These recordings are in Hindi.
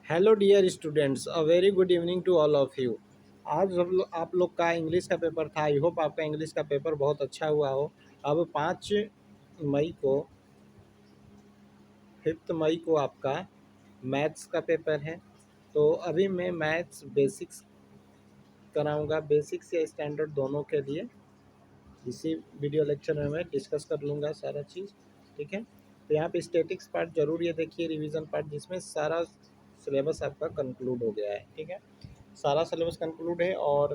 Hello dear students, a very good evening to all of you. आज आप लोग का इंग्लिश का पेपर था। आई होप आपका इंग्लिश का पेपर बहुत अच्छा हुआ हो। अब 5 मई को 5 मई को आपका मैथ्स का पेपर है। तो अभी मैं मैथ्स बेसिक्स कराऊंगा, बेसिक्स या स्टैंडर्ड दोनों के लिए। इसी वीडियो लेक्चर में मैं डिस्कस कर लूँगा सारा चीज़। ठीक है, तो यहाँ पे स्टैटिक्स पार्ट जरूर ये देखिए, रिवीजन पार्ट जिसमें सारा सिलेबस आपका कंक्लूड हो गया है। ठीक है, सारा सिलेबस कंक्लूड है और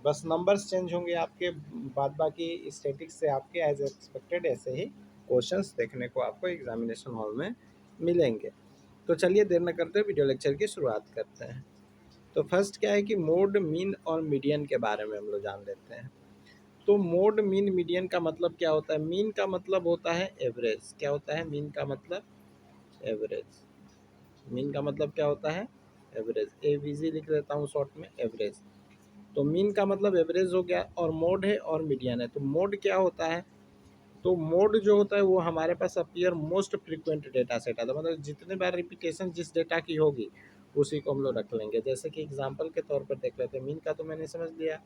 बस नंबर्स चेंज होंगे आपके, बाद बाकी स्टैटिक्स से आपके एज एक्सपेक्टेड ऐसे ही क्वेश्चंस देखने को आपको एग्जामिनेशन हॉल में मिलेंगे। तो चलिए देर न करते वीडियो लेक्चर की शुरुआत करते हैं। तो फर्स्ट क्या है कि मोड, मीन और मीडियन के बारे में हम लोग जान लेते हैं। तो मोड, मीन, मीडियन का मतलब क्या होता है? मीन का मतलब होता है एवरेज। क्या होता है मीन का मतलब? एवरेज। मीन का मतलब क्या होता है? एवरेज। एवीजी लिख देता हूँ शॉर्ट में, एवरेज। तो मीन का मतलब एवरेज हो गया, और मोड है और मीडियन है। तो मोड क्या होता है? तो मोड जो होता है वो हमारे पास appear most frequent data set आता है, मतलब जितने बार रिपीटेशन जिस डेटा की होगी उसी को हम लोग रख लेंगे। जैसे कि एग्जांपल के तौर पर देख लेते हैं। मीन का तो मैंने समझ लिया,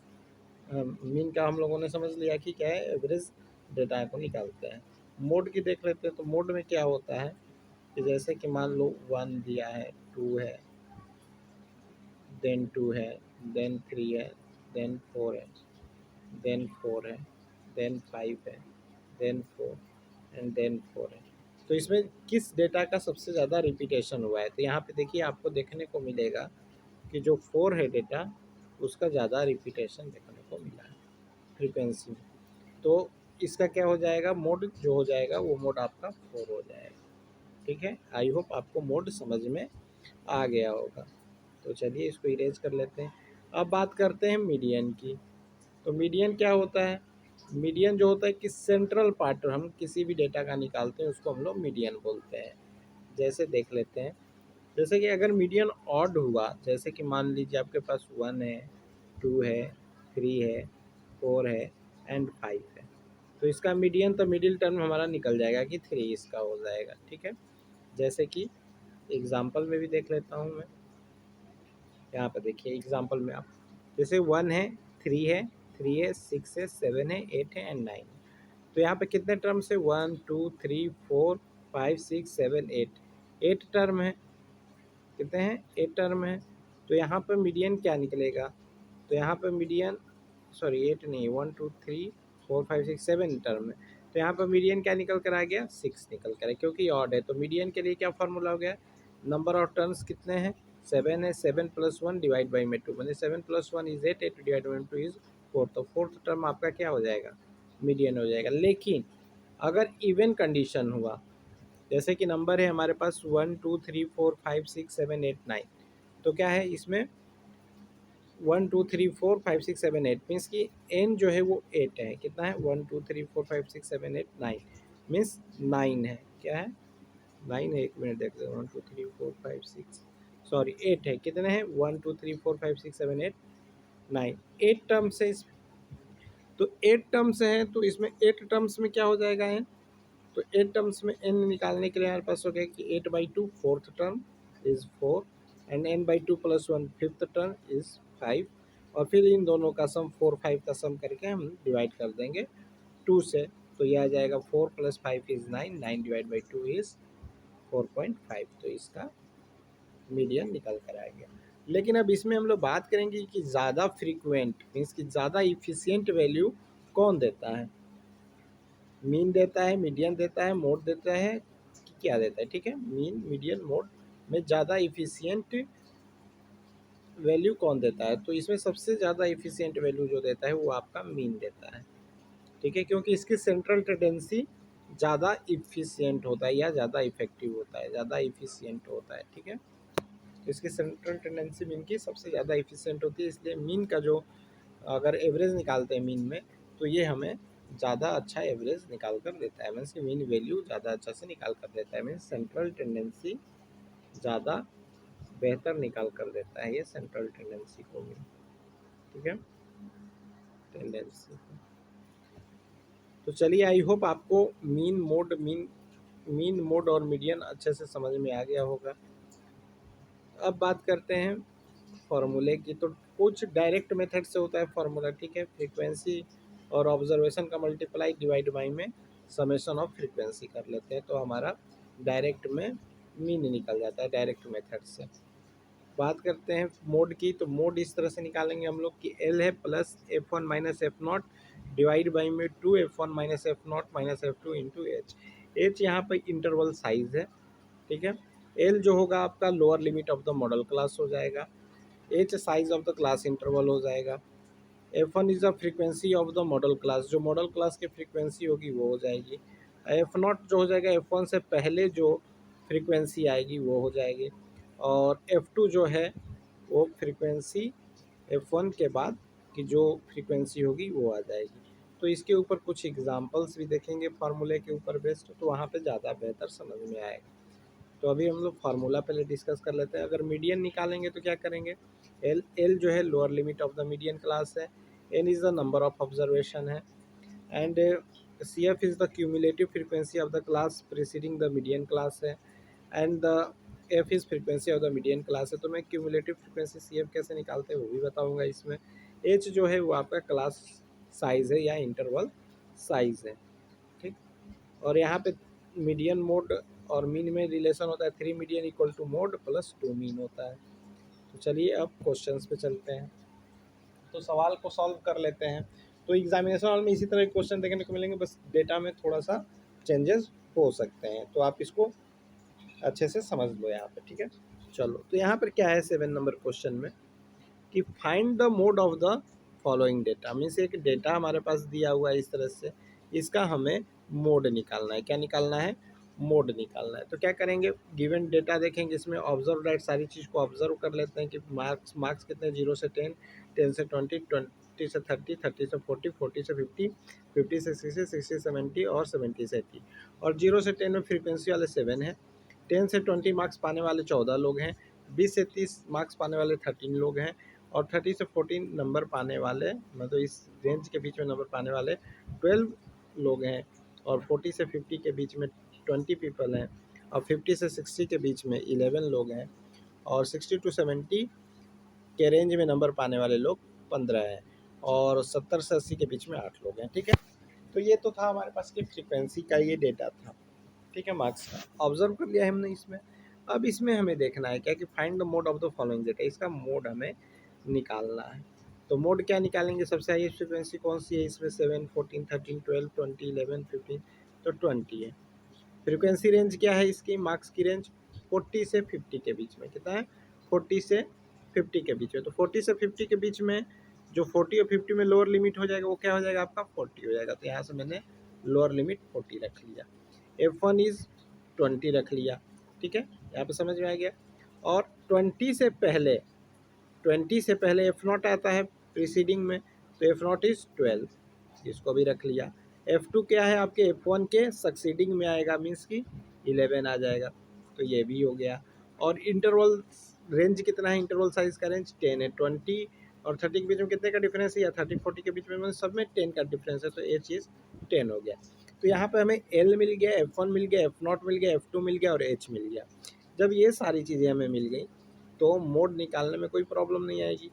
मीन का हम लोगों ने समझ लिया कि क्या है, एवरेज डेटा को निकालते हैं। मोड की देख लेते हैं। तो मोड में क्या होता है कि जैसे कि मान लो 1 दिया है, 2 है, देन 2 है, देन 3 है, देन 4 है, देन 4 है, देन 5 है, देन 4 एंड देन 4 है। तो इसमें किस डेटा का सबसे ज़्यादा रिपीटेशन हुआ है? तो यहाँ पे देखिए, आपको देखने को मिलेगा कि जो 4 है डेटा, उसका ज़्यादा रिपीटेशन देखने को मिला है फ्रीक्वेंसी में। तो इसका क्या हो जाएगा? मोड जो हो जाएगा वो मोड आपका 4 हो जाएगा। ठीक है, आई होप आपको मोड समझ में आ गया होगा। तो चलिए इसको इरेज कर लेते हैं। अब बात करते हैं मीडियन की। तो मीडियन क्या होता है? मीडियन जो होता है कि सेंट्रल पार्ट हम किसी भी डेटा का निकालते हैं उसको हम लोग मीडियन बोलते हैं। जैसे देख लेते हैं, जैसे कि अगर मीडियन ऑड हुआ, जैसे कि मान लीजिए आपके पास 1 है, 2 है, 3 है, 4 है एंड 5 है। तो इसका मीडियन, तो मिडिल टर्म हमारा निकल जाएगा कि 3 इसका हो जाएगा। ठीक है, जैसे कि एग्जाम्पल में भी देख लेता हूँ मैं। यहाँ पर देखिए एग्जाम्पल में आप, जैसे 1 है, 3 है, 6 है, 7 है, 8 है एंड 9 है। तो यहाँ पे कितने टर्म्स है? 1 2 3 4 5 6 7 8, 8 टर्म है। कितने हैं? 8 टर्म है। तो यहाँ पर मीडियन क्या निकलेगा? तो यहाँ पर मीडियन, सॉरी 8 नहीं, 1 2 3 4 5 6 7 टर्म है। तो यहाँ पर मीडियन क्या निकल कर आ गया? 6 निकल कर है, क्योंकि ऑड है। तो मीडियन के लिए क्या फार्मूला हो गया? नंबर ऑफ टर्म्स कितने हैं? 7 है, 7 + 1 डिवाइड बाई में 2, मैंने 7 + 1 इज 8, 8 डिवाइड बाई 2 इज 4। तो फोर्थ टर्म आपका क्या हो जाएगा? मीडियन हो जाएगा। लेकिन अगर इवन कंडीशन हुआ, जैसे कि नंबर है हमारे पास 1 2 3 4 5 6 7 8 9, तो क्या है इसमें? 1 2 3 4 5 6 7 8 मीन्स कि एन जो है वो 8 है। कितना है? 1 2 3 4 5 6 7 8 9 मीन्स 9 है। क्या है? 9 है। एक मिनट देखते हैं। 1 2 3 4 5 6, सॉरी 8 है। कितने हैं? 1 2 3 4 5 6 7 8 9, 8 टर्म्स है इसमें। तो 8 टर्म्स हैं, तो इसमें 8 टर्म्स में क्या हो जाएगा एन? तो 8 टर्म्स में एन निकालने के लिए हमारे पास हो गया कि 8/2 fourth term is 4 and n/2 + 1 fifth term is 5। और फिर इन दोनों का सम 4 5 का सम करके हम डिवाइड कर देंगे 2 से। तो यह आ जाएगा 4 + 5 इज 9, 9 डिवाइड बाई 2 इज 4.5। तो इसका मीडियन निकल कर आ गया। लेकिन अब इसमें हम लोग बात करेंगे कि ज़्यादा फ्रीक्वेंट मीन्स कि ज़्यादा इफिशियंट वैल्यू कौन देता है? मीन देता है, मीडियन देता है, मोड देता है, कि क्या देता है? ठीक है, मीन, मीडियन, मोड में ज़्यादा इफिशियंट वैल्यू कौन देता है? तो इसमें सबसे ज़्यादा इफिशियंट वैल्यू जो देता है वो आपका मीन देता है। ठीक है, क्योंकि इसकी सेंट्रल टेंडेंसी ज़्यादा इफिशियंट होता है या ज़्यादा इफेक्टिव होता है, ज़्यादा इफिशियंट होता है। ठीक है, तो इसकी सेंट्रल टेंडेंसी मीन की सबसे ज़्यादा इफिशियंट होती है। इसलिए मीन का जो, अगर एवरेज निकालते हैं मीन में, तो ये हमें ज़्यादा अच्छा एवरेज निकाल कर देता है। मीन्स कि मीन वैल्यू ज़्यादा अच्छा से निकाल कर देता है। मीन्स सेंट्रल टेंडेंसी ज़्यादा बेहतर निकाल कर देता है ये सेंट्रल टेंडेंसी को भी। ठीक है, टेंडेंसी। तो चलिए, आई होप आपको मीन मोड और मीडियन अच्छे से समझ में आ गया होगा। अब बात करते हैं फॉर्मूले की। तो कुछ डायरेक्ट मेथड से होता है फॉर्मूला, ठीक है। फ्रीक्वेंसी और ऑब्जर्वेशन का मल्टीप्लाई डिवाइड बाई में समेशन ऑफ फ्रीक्वेंसी कर लेते हैं, तो हमारा डायरेक्ट में मीन निकल जाता है डायरेक्ट मेथड से। बात करते हैं मोड की, तो मोड इस तरह से निकालेंगे हम लोग कि एल है plus F one minus F naught divide by में two F one minus F naught minus F two into H. H यहाँ पर इंटरवल साइज है, ठीक है। एल जो होगा आपका lower limit of the model class हो जाएगा, H size of the class interval हो जाएगा, F one is the frequency of the model class, जो मॉडल क्लास की फ्रीक्वेंसी होगी वो हो जाएगी, एफ नॉट जो हो जाएगा एफ वन से पहले जो फ्रीक्वेंसी आएगी वो हो जाएगी, और एफ टू जो है वो फ्रीक्वेंसी एफ वन के बाद की जो फ्रीक्वेंसी होगी वो आ जाएगी। तो इसके ऊपर कुछ एग्जांपल्स भी देखेंगे फार्मूले के ऊपर बेस्ड, तो वहाँ पे ज़्यादा बेहतर समझ में आएगा। तो अभी हम लोग फार्मूला पहले डिस्कस कर लेते हैं। अगर मीडियन निकालेंगे तो क्या करेंगे, एल एल जो है lower limit of the median class है, N is the number of observation है, and C F is the cumulative frequency of the class preceding the median class है, and the F is frequency of the median class है। तो मैं क्यूमुलेटिव फ्रीक्वेंसी सी एफ कैसे निकालते हैं वो भी बताऊँगा इसमें। एच जो है वो आपका क्लास साइज़ है या इंटरवल साइज़ है, ठीक। और यहाँ पे मीडियन मोड और मीन में रिलेशन होता है, 3 median equal to mode plus 2 mean होता है। तो चलिए अब क्वेश्चंस पे चलते हैं, तो सवाल को सॉल्व कर लेते हैं। तो एग्जामिनेशन हॉल में इसी तरह के क्वेश्चन देखने को मिलेंगे, बस डेटा में थोड़ा सा चेंजेस हो सकते हैं, तो आप इसको अच्छे से समझ लो यहाँ पे, ठीक है। चलो, तो यहाँ पर क्या है 7 नंबर क्वेश्चन में कि find the mode of the following data, means एक डेटा हमारे पास दिया हुआ है इस तरह से, इसका हमें मोड निकालना है। क्या निकालना है, मोड निकालना है। तो क्या करेंगे, गिवन डेटा देखेंगे, इसमें ऑब्जर्व राइट सारी चीज़ को ऑब्जर्व कर लेते हैं कि मार्क्स मार्क्स कितने, 0 से 10, 10 से 20, 20 से 30, 30 से 40, 40 से 50, 50 से 60, 60 से 70 और 70 से 80। और 0 से 10 में फ्रीक्वेंसी वाले 7 हैं, 10 से 20 मार्क्स पाने वाले 14 लोग हैं, 20 से 30 मार्क्स पाने वाले 13 लोग हैं, और 30 से 14 नंबर पाने वाले, मतलब इस रेंज के बीच में नंबर पाने वाले 12 लोग हैं, और 40 से 50 के बीच में 20 पीपल हैं, और 50 से 60 के बीच में 11 लोग हैं, और 60 टू 70 के रेंज में नंबर पाने वाले लोग 15 हैं, और 70 से 80 के बीच में 8 लोग हैं, ठीक है। तो ये तो था हमारे पास कि फ्रीक्वेंसी का ये डेटा था, ठीक है, मार्क्स का ऑब्जर्व कर लिया हमने इसमें। अब इसमें हमें देखना है क्या कि find the mode of the following data, इसका मोड हमें निकालना है। तो मोड क्या निकालेंगे, सबसे हाईएस्ट फ्रीक्वेंसी कौन सी है इसमें, 7, 14, 13, 12, 20, 11, 15, तो 20 है। फ्रीक्वेंसी रेंज क्या है इसकी, मार्क्स की रेंज 40 से 50 के बीच में, कितना है, 40 से 50 के बीच में। तो 40 से 50 के बीच में जो 40 और 50 में लोअर लिमिट हो जाएगा वो क्या हो जाएगा आपका 40 हो जाएगा। तो यहाँ से मैंने लोअर लिमिट 40 रख लिया, F1 इज़ 20 रख लिया, ठीक है, यहाँ पे समझ में आ गया। और 20 से पहले एफ नॉट आता है प्रीसीडिंग में, तो एफ नॉट इज़ 12, इसको भी रख लिया। F2 क्या है आपके F1 के सक्सीडिंग में आएगा, मीन्स की 11 आ जाएगा, तो ये भी हो गया। और इंटरवल रेंज कितना है, इंटरवल साइज का रेंज 10 है, 20 और 30 के बीच में कितने का डिफरेंस है, या 30 40 के बीच में सब में 10 का डिफरेंस है, तो ये चीज़ 10 हो गया। तो यहाँ पे हमें L मिल गया, F1 मिल गया, F0 मिल गया, F2 मिल गया और H मिल गया। जब ये सारी चीज़ें हमें मिल गई तो मोड निकालने में कोई प्रॉब्लम नहीं आएगी।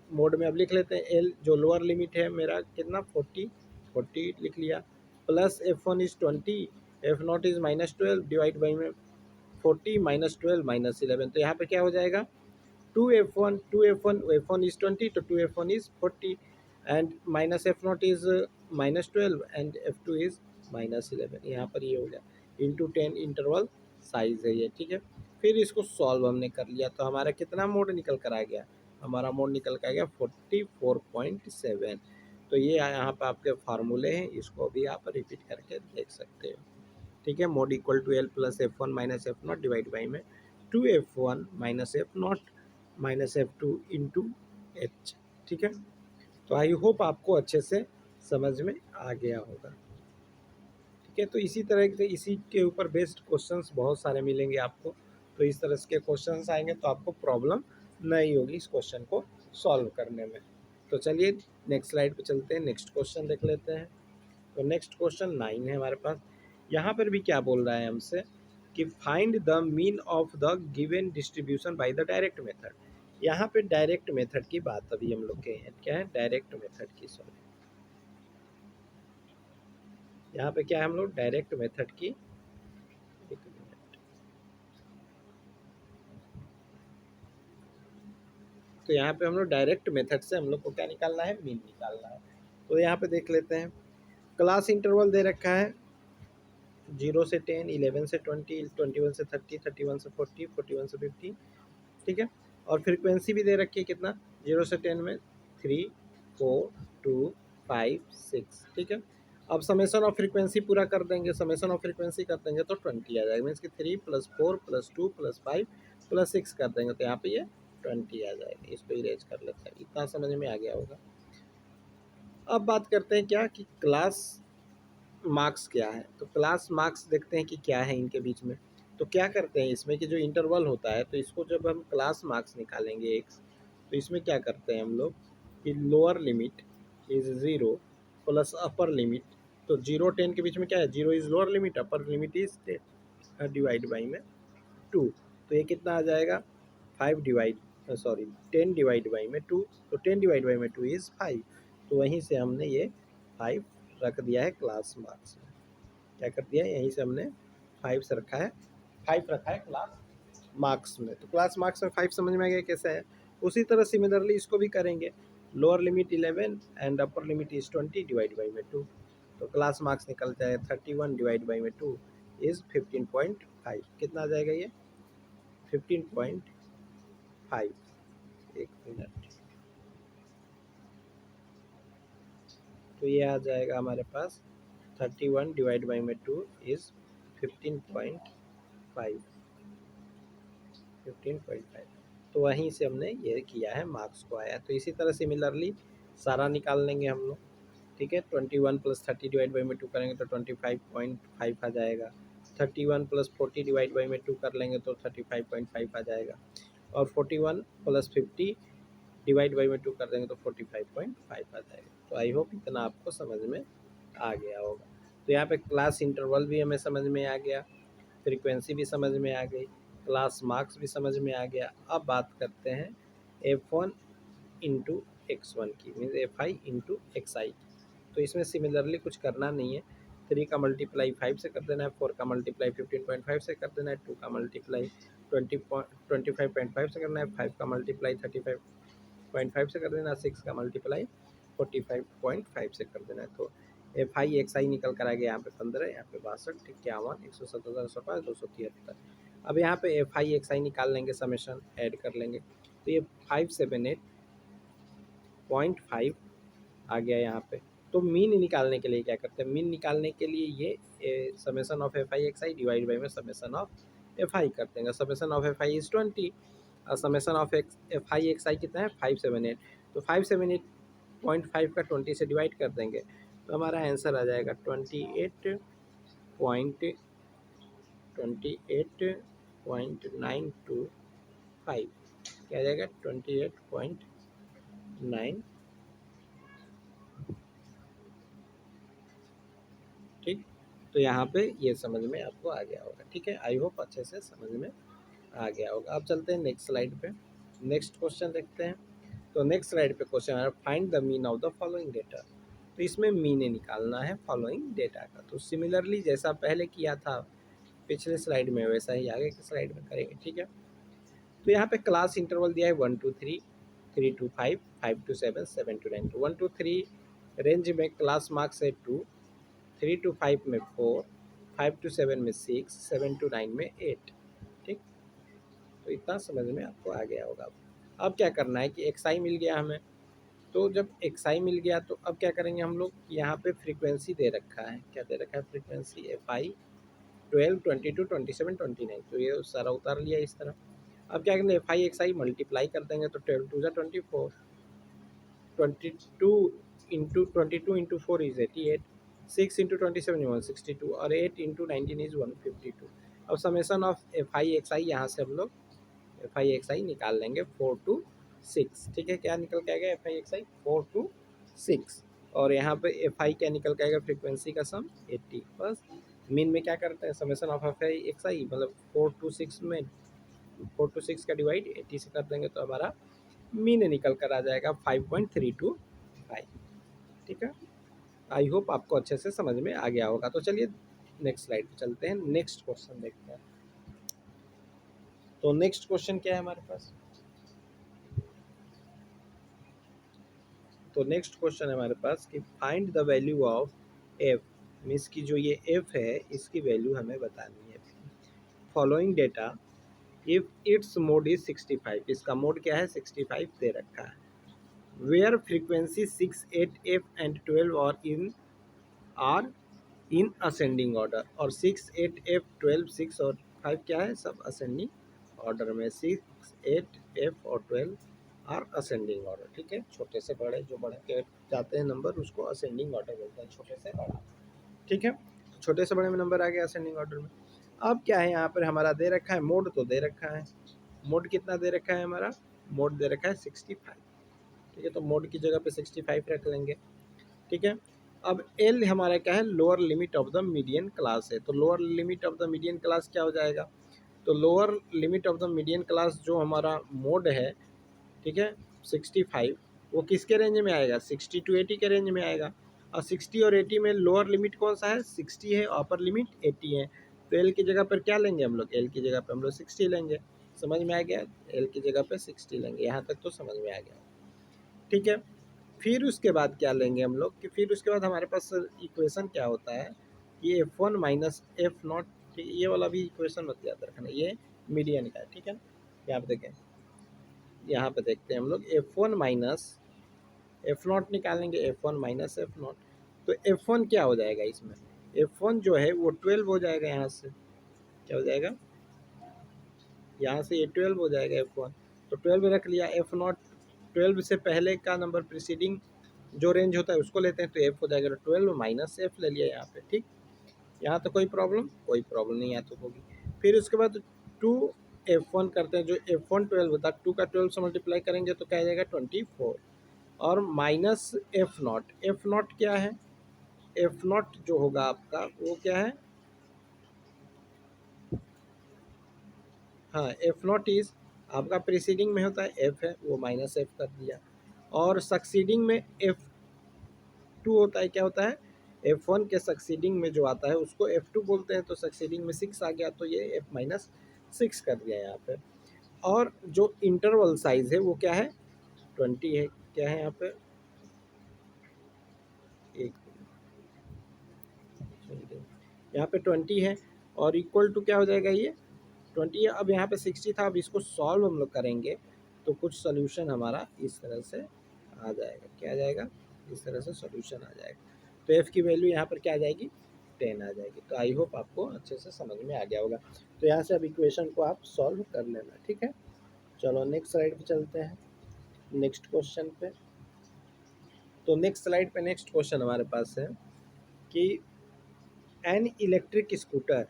मोड में अब लिख लेते हैं, L जो लोअर लिमिट है मेरा कितना 40 लिख लिया, plus F1 is 20, F0 is -12 divide by में 40 -12 -11, तो यहाँ पे क्या हो जाएगा 2F1 F1 is 20, तो 2F1 is 40 and minus F0 is -12 and F2 is -11, यहाँ पर ये हो गया इंटू 10 इंटरवल साइज है ये, ठीक है। फिर इसको सॉल्व हमने कर लिया, तो हमारा कितना मोड निकल कर आ गया, हमारा मोड निकल कर आ गया 44.7। तो ये यहाँ पर आपके फार्मूले हैं, इसको भी आप रिपीट करके देख सकते हो, ठीक है। Mode equal to L plus F1 minus F0 divide by में 2F1 minus F0 minus F2 into H, ठीक है। तो आई होप आपको अच्छे से समझ में आ गया होगा, ठीक है। तो इसी तरह से इसी के ऊपर बेस्ड क्वेश्चंस बहुत सारे मिलेंगे आपको, तो इस तरह के क्वेश्चंस आएंगे तो आपको प्रॉब्लम नहीं होगी इस क्वेश्चन को सॉल्व करने में। तो चलिए नेक्स्ट स्लाइड पे चलते हैं, नेक्स्ट क्वेश्चन देख लेते हैं। तो नेक्स्ट क्वेश्चन 9 है हमारे पास। यहाँ पर भी क्या बोल रहा है हमसे कि find the mean of the given distribution by the direct method. यहाँ पे डायरेक्ट मेथड की बात अभी हम लोग के हैं, क्या है डायरेक्ट मेथड की, सॉरी यहाँ पे क्या है हम लोग डायरेक्ट मेथड की, एक मिनट, तो यहाँ पे हम लोग डायरेक्ट मेथड से हम लोग को क्या निकालना है, मीन निकालना है। तो यहाँ पे देख लेते हैं, क्लास इंटरवल दे रखा है 0 से 10, 11 से 20, 21 से 30, 31 से 40, 41 से 50, ठीक है। और फ्रीक्वेंसी भी दे रखी है कितना, 0 से 10 में 3, 4, 2, 5, 6, ठीक है। अब समेसन ऑफ फ्रीक्वेंसी पूरा कर देंगे, समेसन ऑफ फ्रीक्वेंसी कर देंगे तो 20 आ जाएगा, मीन्स कि 3 + 4 + 2 + 5 + 6 कर देंगे तो यहाँ पे ये 20 आ जाएगा। इसको इरेज कर लेते हैं, इतना समझ में आ गया होगा। अब बात करते हैं क्या कि क्लास मार्क्स क्या है। तो क्लास मार्क्स देखते हैं कि क्या है इनके बीच में। तो क्या करते हैं इसमें कि जो इंटरवल होता है, तो इसको जब हम क्लास मार्क्स निकालेंगे एक्स, तो इसमें क्या करते हैं हम लोग कि lower limit is 0 plus upper limit, तो 0 10 के बीच में क्या है, 0 is lower limit, upper limit is 10 divide by में 2, तो ये कितना आ जाएगा 5 डिवाइड, सॉरी 10 डिवाइड बाई में 2, तो 10 डिवाइड बाई में 2 इज़ 5, तो वहीं से हमने ये 5 रख दिया है क्लास मार्क्स में। क्या कर दिया है, यहीं से हमने 5 से रखा है, 5 रखा है क्लास मार्क्स में। तो क्लास मार्क्स में 5 समझ में आ गया कैसे है। उसी तरह सिमिलरली इसको भी करेंगे, lower limit 11 and upper limit is 20 divide by में 2, तो क्लास मार्क्स निकल जाए 31 डिवाइड बाई में 2 इज़ 15.5, कितना आ जाएगा ये 15.5, एक मिनट, तो ये आ जाएगा हमारे पास 31 डिवाइड बाई में 2 इज़ 15.5, 15.5, तो वहीं से हमने ये किया है, मार्क्स को आया। तो इसी तरह सिमिलरली सारा निकाल लेंगे हम लोग, ठीक है। 21 + 30 डिवाइड बाई में 2 करेंगे तो 25.5 आ जाएगा, 31 + 40 डिवाइड बाई में 2 कर लेंगे तो 35.5 आ जाएगा, और 41 + 50 डिवाइड बाई में 2 कर देंगे तो 45.5 आ जाएगा। तो आई होप इतना आपको समझ में आ गया होगा। तो यहाँ पे क्लास इंटरवल भी हमें समझ में आ गया, फ्रीक्वेंसी भी समझ में आ गई, क्लास मार्क्स भी समझ में आ गया। अब बात करते हैं F1 इंटू X1 की, मीन्स FI इंटू XI की। तो इसमें सिमिलरली कुछ करना नहीं है, 3 का मल्टीप्लाई 5 से कर देना है, 4 का मल्टीप्लाई 15.5 से कर देना है, 2 का मल्टीप्लाई 25.5 से करना है, 5 का मल्टीप्लाई 35.5 से कर देना है, 6 का मल्टीप्लाई 45.5 से कर देना है। तो FI XI निकल कर आ गया यहाँ पे 15, यहाँ पे 62, 51, 177, 105, 273। अब यहाँ पे FI XI निकाल लेंगे, समेशन ऐड कर लेंगे, तो ये 578.5 आ गया यहाँ पे। तो मीन निकालने के लिए क्या करते हैं, मीन निकालने के लिए ये summation of FI XI divide by में समेशन ऑफ FI कर देंगे। समेशन ऑफ FI इज़ 20 और समेशन ऑफ FI XI कितना है 578, तो 578.5 का 20 से डिवाइड कर देंगे तो हमारा आंसर आ जाएगा 28.925, क्या आ जाएगा 28.9, ठीक। तो यहाँ पे ये समझ में आपको आ गया होगा, ठीक है। आई होप अच्छे से समझ में आ गया होगा। अब चलते हैं नेक्स्ट स्लाइड पे, नेक्स्ट क्वेश्चन देखते हैं। तो नेक्स्ट स्लाइड पे क्वेश्चन है find the mean of the following data. तो इसमें मीन निकालना है फॉलोइंग डेटा का। तो सिमिलरली जैसा पहले किया था पिछले स्लाइड में, वैसा ही आगे की स्लाइड में करेंगे, ठीक है। तो यहाँ पे क्लास इंटरवल दिया है 1 to 3, 3 to 5, 5 to 7, 7 to 9। तो 1 to 3 रेंज में क्लास मार्क्स है 2, 3 to 5 में 4, 5 to 7 में 6, 7 to 9 में 8, ठीक। तो इतना समझ में आपको आ गया होगा। अब क्या करना है कि XI मिल गया हमें, तो जब XI मिल गया तो अब क्या करेंगे हम लोग, यहाँ पे फ्रीक्वेंसी दे रखा है, क्या दे रखा है फ्रीक्वेंसी FI 12, 22, 27, 29, तो ये सारा उतार लिया इस तरह। अब क्या करेंगे FI XI मल्टीप्लाई कर देंगे तो 12 2 24, 22 into 22 into 4 is 88, 6 into 27 is 162 और 8 इंटू 19 इज 152। अब समेसन ऑफ FI XI यहाँ से हम लोग FI XI निकाल लेंगे 4 to 6, ठीक है। क्या निकल के आएगा FI XI 4 to 6, और यहाँ पे FI क्या निकल के आएगा फ्रीक्वेंसी का सम 80। बस मीन में क्या करते हैं, summation of F I X I, मतलब 4 to 6 में 4 to 6 का डिवाइड 80 से कर देंगे तो हमारा मीन निकल कर आ जाएगा 5.325। ठीक है, आई होप आपको अच्छे से समझ में आ गया होगा। तो चलिए नेक्स्ट स्लाइड पे चलते हैं, नेक्स्ट क्वेश्चन देखते हैं। तो नेक्स्ट क्वेश्चन क्या है हमारे पास, तो नेक्स्ट क्वेश्चन है हमारे पास कि find the value of F, means की जो ये एफ है इसकी वैल्यू हमें बतानी है। Following data if it's mode is 65, इसका मोड क्या है 65 दे रखा है। वेयर फ्रीक्वेंसी 6, 8, एफ एंड 12 और आर इन असेंडिंग ऑर्डर, और 6, 8, एफ, 12, 6 और 5 क्या है, सब असेंडिंग ऑर्डर में। 6, 8, एफ और 12 आर असेंडिंग ऑर्डर। ठीक है, छोटे से बड़े, जो बड़े के जाते हैं नंबर उसको असेंडिंग ऑर्डर बोलते हैं, छोटे से बड़ा। ठीक है, छोटे से बड़े में नंबर आ गया असेंडिंग ऑर्डर में। अब क्या है यहाँ पर हमारा दे रखा है मोड, तो दे रखा है मोड कितना दे रखा है हमारा, मोड दे रखा है 65। ठीक है, तो मोड की जगह पे 65 रख लेंगे। ठीक है, अब एल हमारा क्या है, lower limit of the median class है। तो lower limit of the median class क्या हो जाएगा, तो lower limit of the median class जो हमारा मोड है, ठीक है 65, वो किसके रेंज में आएगा, 60 to 80 के रेंज में आएगा। और 60 और 80 में लोअर लिमिट कौन सा है, 60 है, अपर लिमिट 80 है। तो एल की जगह पर क्या लेंगे हम लोग, एल की जगह पर हम लोग 60 लेंगे। समझ में आ गया, एल की जगह पर 60 लेंगे, यहाँ तक तो समझ में आ गया। ठीक है, फिर उसके बाद क्या लेंगे हम लोग कि फिर उसके बाद हमारे पास इक्वेशन क्या होता है, ये F1 माइनस एफ नॉट, ठीक है, ये वाला भी इक्वेशन मत याद रखना, ये मीडियन का है। ठीक है, यहाँ पे देखें, यहाँ पे देखते हैं हम लोग F1 माइनस एफ नॉट निकालेंगे, F1 माइनस एफ नॉट। तो F1 क्या हो जाएगा इसमें, F1 जो है वो 12 हो जाएगा, यहाँ से क्या हो जाएगा, यहाँ से ये 12 हो जाएगा F1। तो 12 रख लिया, एफ नॉट 12 से पहले का नंबर प्रीसीडिंग जो रेंज होता है उसको लेते हैं, तो एफ हो जाएगा 12 माइनस एफ ले लिया यहाँ पे। ठीक, यहाँ तो कोई प्रॉब्लम नहीं यहाँ तो होगी। फिर उसके बाद 2 F1 करते हैं, जो F1 12 होता है 2 का 12 से मल्टीप्लाई करेंगे तो क्या आ जाएगा 24, और माइनस एफ नॉट क्या है, एफ नॉट जो होगा आपका वो क्या है, हाँ एफ नॉट इज आपका प्रीसीडिंग में होता है एफ है, वो माइनस एफ कर दिया। और सक्सीडिंग में एफ टू होता है, क्या होता है, F1 के सक्सीडिंग में जो आता है उसको F2 बोलते हैं। तो सक्सीडिंग में 6 आ गया, तो ये F माइनस 6 कर दिया यहाँ पे। और जो इंटरवल साइज है वो क्या है 20 है, क्या है यहाँ पे, एक यहाँ पे 20 है, और इक्वल टू क्या हो जाएगा, ये 20 है। अब यहाँ पे 60 था, अब इसको सॉल्व हम लोग करेंगे तो कुछ सोल्यूशन हमारा इस तरह से आ जाएगा, क्या आ जाएगा, इस तरह से सोल्यूशन आ जाएगा। तो एफ़ की वैल्यू यहाँ पर क्या आ जाएगी 10 आ जाएगी। तो आई होप आपको अच्छे से समझ में आ गया होगा। तो यहाँ से अब इक्वेशन को आप सॉल्व कर लेना, ठीक है। चलो नेक्स्ट स्लाइड पे चलते हैं, नेक्स्ट क्वेश्चन पे। तो नेक्स्ट स्लाइड पे नेक्स्ट क्वेश्चन हमारे पास है कि an electric scooter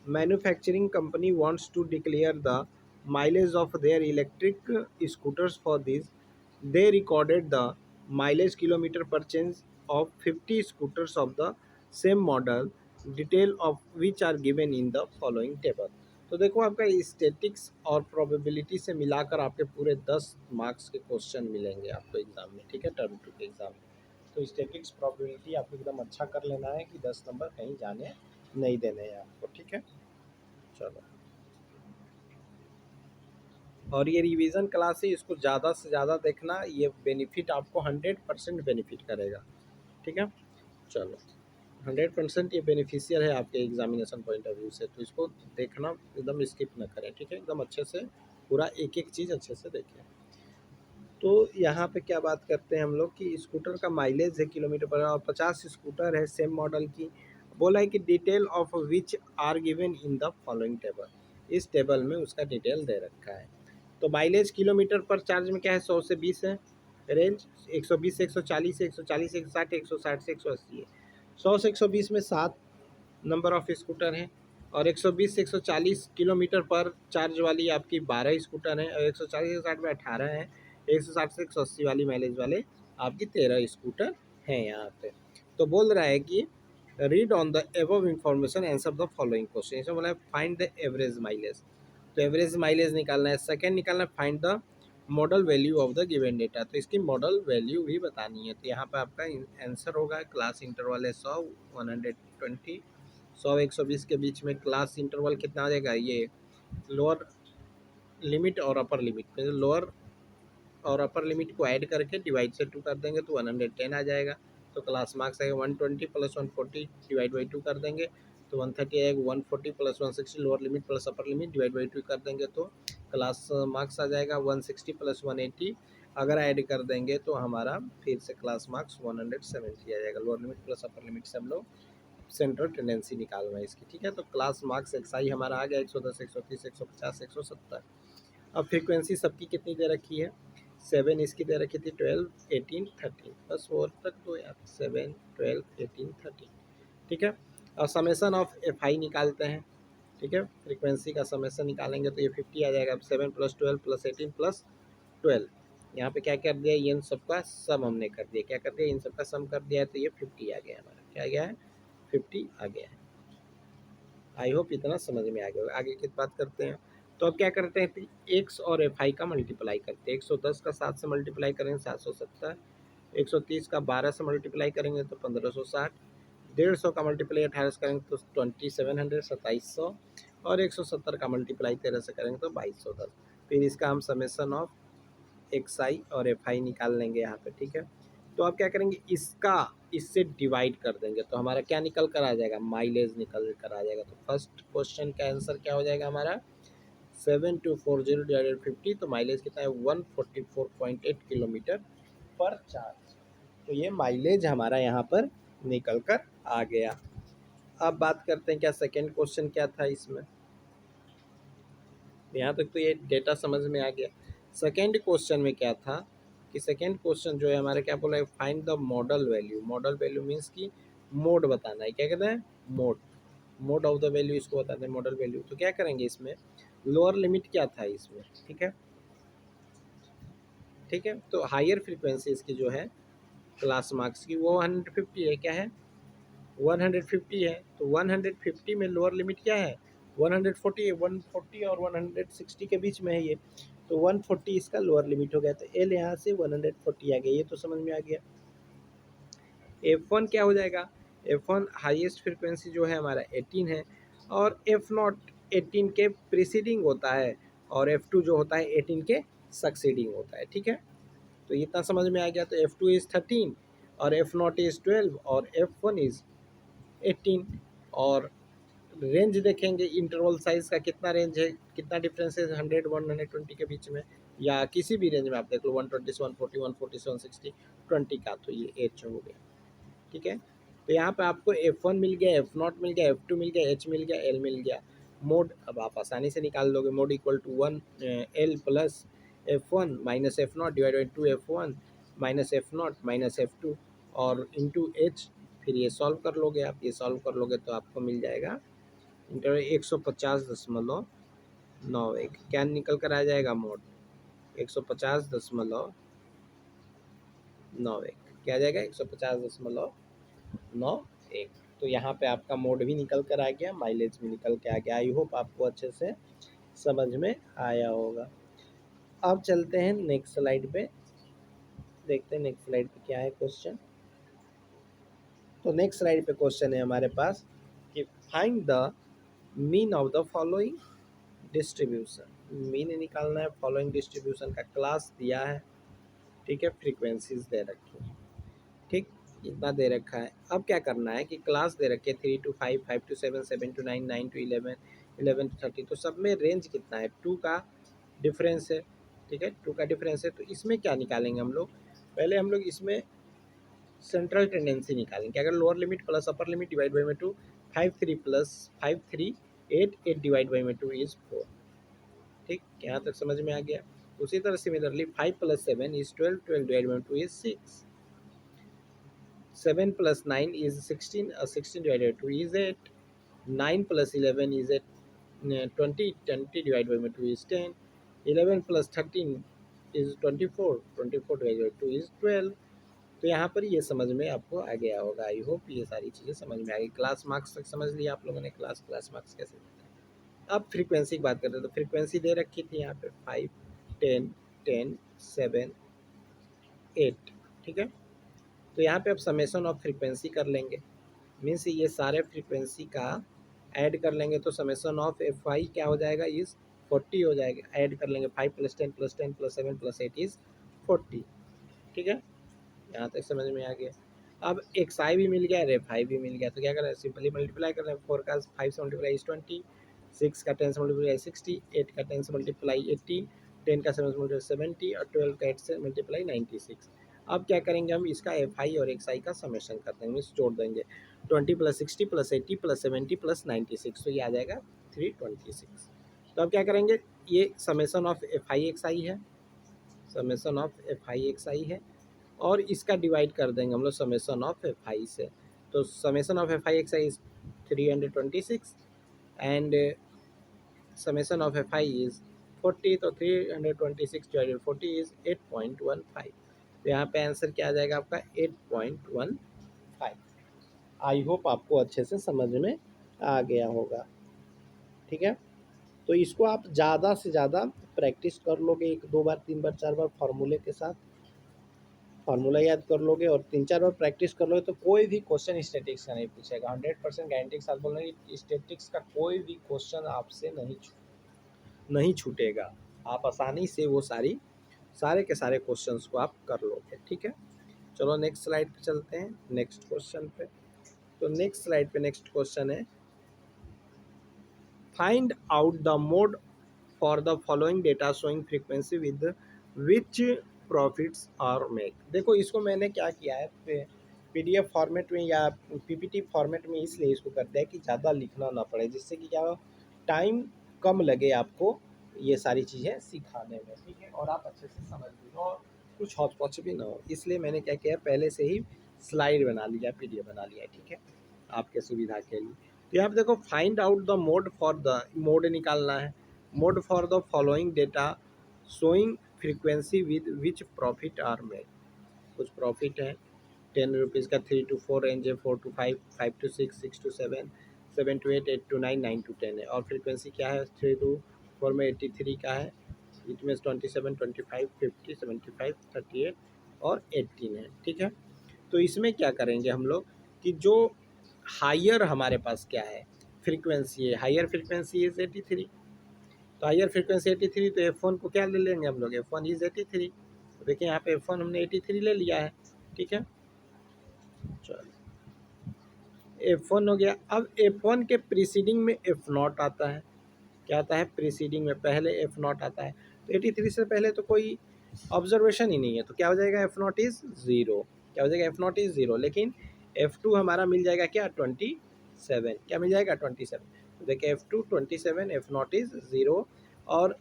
manufacturing company wants to declare the mileage of their electric scooters. For this they recorded the mileage kilometer per change of 50 scooters of the same model, detail of which are given in the following table। तो देखो आपका स्टैटिक्स और प्रोबेबिलिटी से मिलाकर आपके पूरे 10 मार्क्स के क्वेश्चन मिलेंगे आपको एग्जाम में, ठीक है, टर्म 2 के एग्जाम में। तो स्टैटिक्स प्रोबेबिलिटी आपको एकदम अच्छा कर लेना है कि 10 नंबर कहीं जाने नहीं देने हैं आपको, ठीक है। चलो, और ये रिवीजन क्लास है, इसको ज़्यादा से ज़्यादा देखना, ये बेनिफिट आपको 100% बेनिफिट करेगा, ठीक है। चलो 100% ये बेनिफिशियल है आपके एग्जामिनेशन पॉइंट ऑफ व्यू से, तो इसको देखना एकदम स्किप ना करें, ठीक है, एकदम अच्छे से पूरा एक एक चीज़ अच्छे से देखें। तो यहाँ पे क्या बात करते हैं हम लोग कि स्कूटर का माइलेज है किलोमीटर पर, और 50 स्कूटर है सेम मॉडल की। बोला है कि detail of which are given in the following table, इस टेबल में उसका डिटेल दे रखा है। तो माइलेज किलोमीटर पर चार्ज में क्या है 100 से 20 है, रेंज 120 से 140 है, 140 से 160 है, 160 से 180 है। 100 से 120 में 7 नंबर ऑफ स्कूटर हैं, और 120 से 140 किलोमीटर पर चार्ज वाली आपकी 12 स्कूटर हैं, और 140 से 160 में 18 हैं, 160 से 180 वाली माइलेज वाले आपकी 13 स्कूटर हैं यहाँ पे। तो बोल रहा है कि read on the above information answer the following question. इसमें बोला है फाइंड द एवरेज माइलेज। तो एवरेज माइलेज निकालना है। सेकंड निकालना है find the model value of the given data. तो इसकी मॉडल वैल्यू भी बतानी है। तो यहाँ पे आपका आंसर होगा क्लास इंटरवल है 100 120 100 120 के बीच में क्लास इंटरवल कितना आ जाएगा, ये लोअर लिमिट और अपर लिमिट, लोअर और अपर लिमिट को ऐड करके डिवाइड से 2 कर देंगे तो 110 आ जाएगा। तो क्लास मार्क्स आएगा 120 प्लस 140 डिवाइड बाई 2 कर देंगे तो 130 आएगा। 140 plus 160 lower limit plus upper limit divide by 2 कर देंगे तो क्लास मार्क्स आ जाएगा 160 प्लस 180। अगर ऐड कर देंगे तो हमारा फिर से क्लास मार्क्स 170 आ जाएगा। Lower limit plus upper limit से हम लोग सेंट्रल टेंडेंसी निकालना है इसकी, ठीक है। तो क्लास मार्क्स एक्साई हमारा आ गया 110 130 150 170। अब फ्रीक्वेंसी सबकी कितनी दे रखी है, 7 इसकी दे रखी थी 12 18 13, बस और तक दो यार, 7 12 18 13, ठीक है। अब समेसन ऑफ एफ आई निकालते हैं, ठीक है। फ्रीक्वेंसी का समेसन निकालेंगे तो ये 50 आ जाएगा। 7 प्लस 12 प्लस 18 प्लस 12, यहाँ पे क्या कर दिया, इन सबका सम हमने कर दिया। क्या कर दिया, इन सबका सम कर दिया है तो ये 50 आ गया हमारा। क्या आ गया है, 50 आ गया है। आई होप इतना समझ में आ गया होगा। आगे की बात करते हैं। तो अब क्या करते हैं, एक्स और एफ आई का मल्टीप्लाई करते हैं। 110 का 7 से मल्टीप्लाई करेंगे 770, 130 का 12 से मल्टीप्लाई करेंगे तो 1560, 150 का मल्टीप्लाई 18 से करेंगे तो 2700 2700, और 170 का मल्टीप्लाई 13 से करेंगे तो 2210। फिर इसका हम समेसन ऑफ एक्स आई और एफ आई निकाल लेंगे यहाँ पे, ठीक है। तो आप क्या करेंगे, इसका इससे डिवाइड कर देंगे तो हमारा क्या निकल कर आ जाएगा, माइलेज निकल कर आ जाएगा। तो फर्स्ट क्वेश्चन का आंसर क्या हो जाएगा हमारा, 7240 डिवाइडेड 50, तो माइलेज कितना है 144.8 किलोमीटर पर चार्ज। तो ये माइलेज हमारा यहाँ पर निकल कर आ गया। अब बात करते हैं क्या सेकेंड क्वेश्चन क्या था इसमें। यहाँ तक तो ये डेटा समझ में आ गया। सेकेंड क्वेश्चन में क्या था कि सेकेंड क्वेश्चन जो है हमारे क्या बोला है, find the model value. Model value means की मोड बताना है। क्या कहते हैं, mode, mode of the value इसको बताते हैं मॉडल वैल्यू। तो क्या करेंगे इसमें, लोअर लिमिट क्या था इसमें, ठीक है, ठीक है। तो हायर फ्रीक्वेंसी इसकी जो है क्लास मार्क्स की वो 150 है। क्या है, 150 है। तो 150 में लोअर लिमिट क्या है, 140 है। 140 और 160 के बीच में है ये, तो 140 इसका लोअर लिमिट हो गया। तो एल यहाँ से 140 आ गया, ये तो समझ में आ गया। F1 क्या हो जाएगा, F1 हाईएस्ट फ्रिक्वेंसी जो है हमारा 18 है, और F0 18 के प्रीसीडिंग होता है, और F2 जो होता है 18 के सक्सीडिंग होता है, ठीक है। तो इतना समझ में आ गया। तो F2 इज़ 13 और F0 इज़ 12 और F1 इज़ 18। और रेंज देखेंगे इंटरवल साइज का कितना रेंज है, कितना डिफरेंस है 100 120 के बीच में, या किसी भी रेंज में आप देख लो 120 140 140 160 20 का, तो ये एच हो गया, ठीक है। तो यहाँ पे आपको F1 मिल गया, F0 मिल गया, F2 मिल गया, H मिल गया, L मिल गया। मोड अब आप आसानी से निकाल दोगे, mode equal to 1 L plus F1 minus F0 divide by 2 F1 minus F0 minus F2 और इंटू H। फिर ये सॉल्व कर लोगे आप, ये सॉल्व कर लोगे तो आपको मिल जाएगा इंटर 150.91। क्या निकल कर आ जाएगा मोड, 150.91। क्या आ जाएगा 150.91। तो यहाँ पे आपका मोड भी निकल कर आ गया, माइलेज भी निकल के आ गया। आई होप आपको अच्छे से समझ में आया होगा। अब चलते हैं नेक्स्ट स्लाइड पे, देखते हैं नेक्स्ट स्लाइड पे क्या है क्वेश्चन। तो नेक्स्ट स्लाइड पे क्वेश्चन है हमारे पास कि find the mean of the following distribution. Mean निकालना है, फॉलोइंग डिस्ट्रीब्यूशन का क्लास दिया है, ठीक है, फ्रीक्वेंसीज दे रखी है, ठीक, इतना दे रखा है। अब क्या करना है कि क्लास दे रखी है 3 to 5 5 to 7 7 to 9 9 to 11 11 to 30, तो सब में रेंज कितना है, 2 का डिफरेंस है, ठीक है, 2 का डिफरेंस है। तो इसमें क्या निकालेंगे हम लोग, पहले हम लोग इसमें सेंट्रल टेंडेंसी निकालेंगे। अगर lower limit plus upper limit divide by में 2, 5 3 प्लस 5 3 8 8 डिवाइड बाई में 2 इज 4, ठीक, यहाँ तक समझ में आ गया। उसी तरह similarly 5 plus 7 is 12 12 divide by 2 is 6, 7 plus 9 is 16, 16 divided by 2 is 8, 9 plus 11 is 20, 20 divided by 2 is 10, 11 plus 13 is 24, 24 divided by 2 is 12। तो यहाँ पर ये समझ में आपको आ गया होगा। आई होप ये सारी चीज़ें समझ में आ गई। क्लास मार्क्स तक समझ लिया आप लोगों ने, क्लास मार्क्स कैसे देते हैं। अब फ्रीक्वेंसी की बात करते हैं, तो फ्रीक्वेंसी दे रखी थी यहाँ पे 5, 10, 10, 7, 8, ठीक है। तो यहाँ पे अब समेसन ऑफ फ्रीक्वेंसी कर लेंगे, मीन्स ये सारे फ्रीक्वेंसी का ऐड कर लेंगे, तो समेसन ऑफ एफ आई क्या हो जाएगा, इस 40 हो जाएगा। ऐड कर लेंगे 5 + 10 + 10 + 7 + 8 इज 40, ठीक है। यहाँ तक समझ में आ गया। अब एक्स आई भी मिल गया, रेफ आई भी मिल गया, तो क्या करें, सिंपली मल्टीप्लाई कर रहे हैं। 4 का 5 से मल्टीप्लाई इज 20, 6 का 10 से मल्टीप्लाई 60, 8 का 10 से मल्टीप्लाई 80, 10 का 7 से मल्टीप्लाई 70 और 12 का 8 से मल्टीप्लाई 96। अब क्या करेंगे, हम इसका एफ आई और एक्स आई का समेशन कर देंगे, मीन्स जोड़ देंगे 20 + 60 + 80 + 70 + 96, तो ये आ जाएगा 326। तो अब क्या करेंगे, ये summation of F I X I है, summation of F I X I है, और इसका डिवाइड कर देंगे हम लोग समेसन ऑफ एफ आई से। तो summation of F I X I is 326 and summation of F I is 40, तो 326 डिवाइडेड 40 इज 8.15। तो यहाँ पे आंसर क्या आ जाएगा आपका 8.15। आई होप आपको अच्छे से समझ में आ गया होगा, ठीक है। तो इसको आप ज़्यादा से ज़्यादा प्रैक्टिस कर लोगे, 1 2 बार 3 बार 4 बार फार्मूले के साथ, फार्मूला याद कर लोगे और 3 4 बार प्रैक्टिस कर लोगे, तो कोई भी क्वेश्चन स्टैटिक्स का नहीं पूछेगा। 100% गारंटी के साथ बोल रहे हैं, स्टैटिक्स का कोई भी क्वेश्चन आपसे नहीं छूटेगा। आप आसानी से वो सारे के सारे क्वेश्चंस को आप कर लोगे, ठीक है। चलो नेक्स्ट स्लाइड पे चलते हैं, नेक्स्ट क्वेश्चन पे। तो नेक्स्ट स्लाइड पे नेक्स्ट क्वेश्चन है, find out the mode for the following data showing frequency with which profits are make. देखो इसको मैंने क्या किया है, पीडीएफ फॉर्मेट में या पीपीटी फॉर्मेट में इसलिए इसको करते हैं कि ज़्यादा लिखना ना पड़े, जिससे कि क्या हो, टाइम कम लगे आपको ये सारी चीज़ें सिखाने में, ठीक है, और आप अच्छे से समझ भी लो और कुछ हौच पौच भी ना हो। इसलिए मैंने क्या किया, पहले से ही स्लाइड बना लिया, पीडीएफ बना लिया, ठीक है, आपके सुविधा के लिए। तो यहाँ पे देखो, find out the mode for the, mode निकालना है, mode for the following data showing frequency with which profit are made. कुछ प्रॉफिट है, 10 रुपीज़ का 3 to 4 रेंज है, 4 to 5, 5 to 6, 6 to 7, 7 to 8, 8 to 9, 9 to 10 है। और फ्रीक्वेंसी क्या है, 3 to 4 में 83 का है, इसमें 27, 25, 50, 75, 38 और 18 है, ठीक है। तो इसमें क्या करेंगे हम लोग कि जो हायर हमारे पास क्या है फ्रीक्वेंसी है, हायर फ्रीक्वेंसी इज 83, तो हायर फ्रीक्वेंसी 83, तो F1 को क्या ले लेंगे हम लोग, F1 इज 83। तो देखिए यहाँ पे F1 हमने 83 ले लिया है, ठीक है। चलो F1 हो गया। अब F1 के प्रीसीडिंग में F0 आता है, क्या आता है, प्रीसीडिंग में पहले F0 आता है। तो 83 से पहले तो कोई ऑब्जर्वेशन ही नहीं है, तो क्या हो जाएगा, F0 इज़ 0। क्या हो जाएगा, F0 इज़ 0। लेकिन F2 हमारा मिल जाएगा क्या, 27। क्या मिल जाएगा, 27। तो देखिए F2 27, F0 इज़ 0। और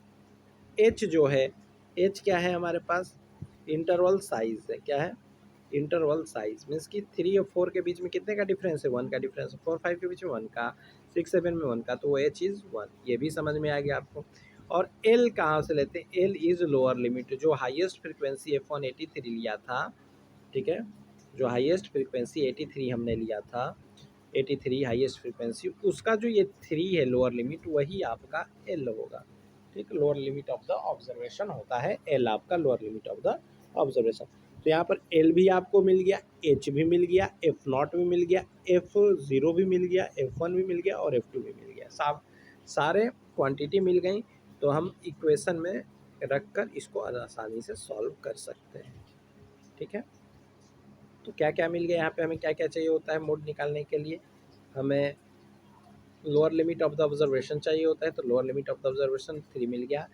H जो है, H क्या है हमारे पास, इंटरवल साइज है, क्या है, इंटरवल साइज, मीन्स कि 3 और 4 के बीच में कितने का डिफरेंस है, 1 का डिफरेंस है, 4 5 के बीच में 1 का, 6 7 में 1 का, तो वो H इज़ 1। ये भी समझ में आ गया आपको। और L कहाँ से लेते हैं, L इज़ लोअर लिमिट, जो हाईएस्ट फ्रिक्वेंसी F1 83 लिया था, ठीक है, जो हाईएस्ट फ्रिक्वेंसी 83 हमने लिया था, 83 हाईएस्ट फ्रिक्वेंसी, उसका जो ये 3 है लोअर लिमिट, वही आपका L होगा, ठीक। Lower limit of the observation होता है L, आपका lower limit of the observation. तो यहाँ पर L भी आपको मिल गया, H भी मिल गया, F0 भी मिल गया, F0 भी मिल गया, F1 भी मिल गया और F2 भी मिल गया, सारे क्वांटिटी मिल गई। तो हम इक्वेशन में रख कर इसको आसानी से सॉल्व कर सकते हैं, ठीक है। तो क्या क्या मिल गया यहाँ पे, हमें क्या क्या चाहिए होता है मोड निकालने के लिए, हमें lower limit of the observation चाहिए होता है, तो lower limit of the observation 3 मिल गया,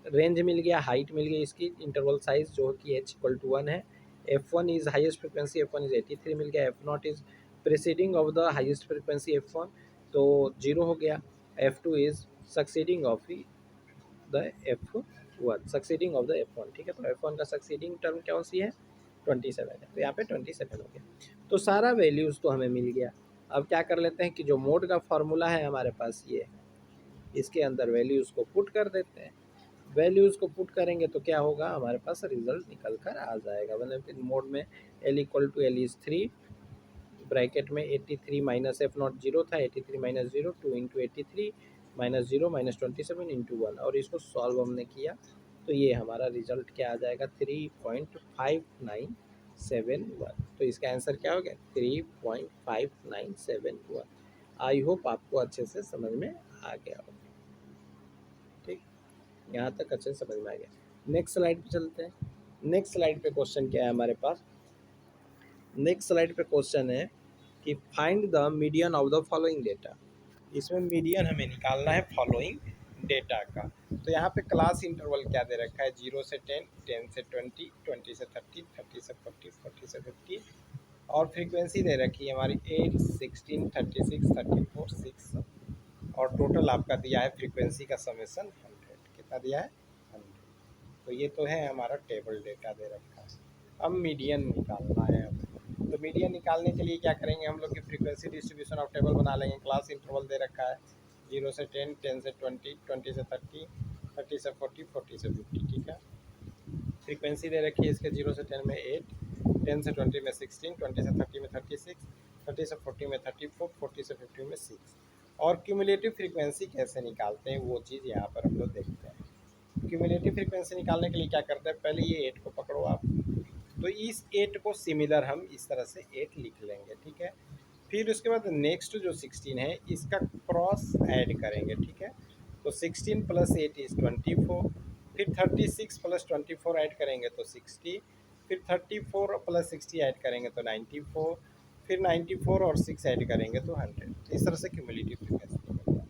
रेंज मिल गया, हाइट मिल गई इसकी, इंटरवल साइज जो कि H = 1 है, F1 is highest frequency, F1 is 83 मिल गया, F0 is preceding of the highest frequency F1, तो 0 हो गया, F2 is succeeding of the F1, succeeding of the F1, ठीक है। तो F1 का सक्सीडिंग टर्म कौन सी है, 27 है, तो यहाँ पे 27 हो गया। तो सारा वैल्यूज़ तो हमें मिल गया। अब क्या कर लेते हैं कि जो मोड का फार्मूला है हमारे पास, ये इसके अंदर वैल्यूज़ को पुट कर देते हैं। वैल्यूज़ को पुट करेंगे तो क्या होगा, हमारे पास रिजल्ट निकल कर आ जाएगा। मतलब मोड में l equal to l is 3, bracket में 83 माइनस एफ नॉट जीरो था, 83 minus zero 2 into 83 minus zero minus 27 into 1, और इसको सॉल्व हमने किया तो ये हमारा रिजल्ट क्या आ जाएगा 3.5971। तो इसका आंसर क्या हो गया 3.5971। आई होप आपको अच्छे से समझ में आ गया हो। ठीक, यहाँ तक अच्छे से समझ में आ गया। नेक्स्ट स्लाइड पे चलते हैं। नेक्स्ट स्लाइड पे क्वेश्चन क्या है हमारे पास, नेक्स्ट स्लाइड पे क्वेश्चन है कि find the median of the following data. इसमें मीडियन हमें निकालना है फॉलोइंग डेटा का। तो यहाँ पे क्लास इंटरवल क्या दे रखा है, 0 से 10, 10 से 20, 20 से 30, 30 से 40, 40 से 50, और फ्रीक्वेंसी दे रखी है हमारी 8, 16, 36, 34, 6, और टोटल आपका दिया है फ्रीक्वेंसी का समेसन 100। कितना दिया है 100। तो ये तो है हमारा टेबल डेटा दे रखा है। अब मीडियन निकालना है हमें। तो मीडियन निकालने के लिए क्या करेंगे हम लोग की फ्रीक्वेंसी डिस्ट्रीब्यूशन ऑफ टेबल बना लेंगे। क्लास इंटरवल दे रखा है 0 से 10, 10 से 20, 20 से 30, 30 से 40, 40 से 50। ठीक है, फ्रीक्वेंसी दे रखी है इसके 0 से 10 में 8, 10 से 20 में 16, 20 से 30 में 36, 30 से 40 में 34, 40 से 50 में 6। और क्यूमुलेटिव फ्रीक्वेंसी कैसे निकालते हैं वो चीज़ यहाँ पर हम लोग देखते हैं। क्यूमुलेटिव फ्रीक्वेंसी निकालने के लिए क्या करते हैं, पहले ये 8 को पकड़ो आप, तो इस 8 को सिमिलर हम इस तरह से 8 लिख लेंगे। ठीक है, फिर उसके बाद नेक्स्ट जो 16 है इसका क्रॉस ऐड करेंगे। ठीक है, तो 16 प्लस 8 इज़ 24, फिर 36 प्लस 24 ऐड करेंगे तो 60, फिर 34 प्लस 60 ऐड करेंगे तो 94, फिर 94 और 6 ऐड करेंगे तो 100। इस तरह से क्यूमुलेटिव फ्रीक्वेंसी निकलता है।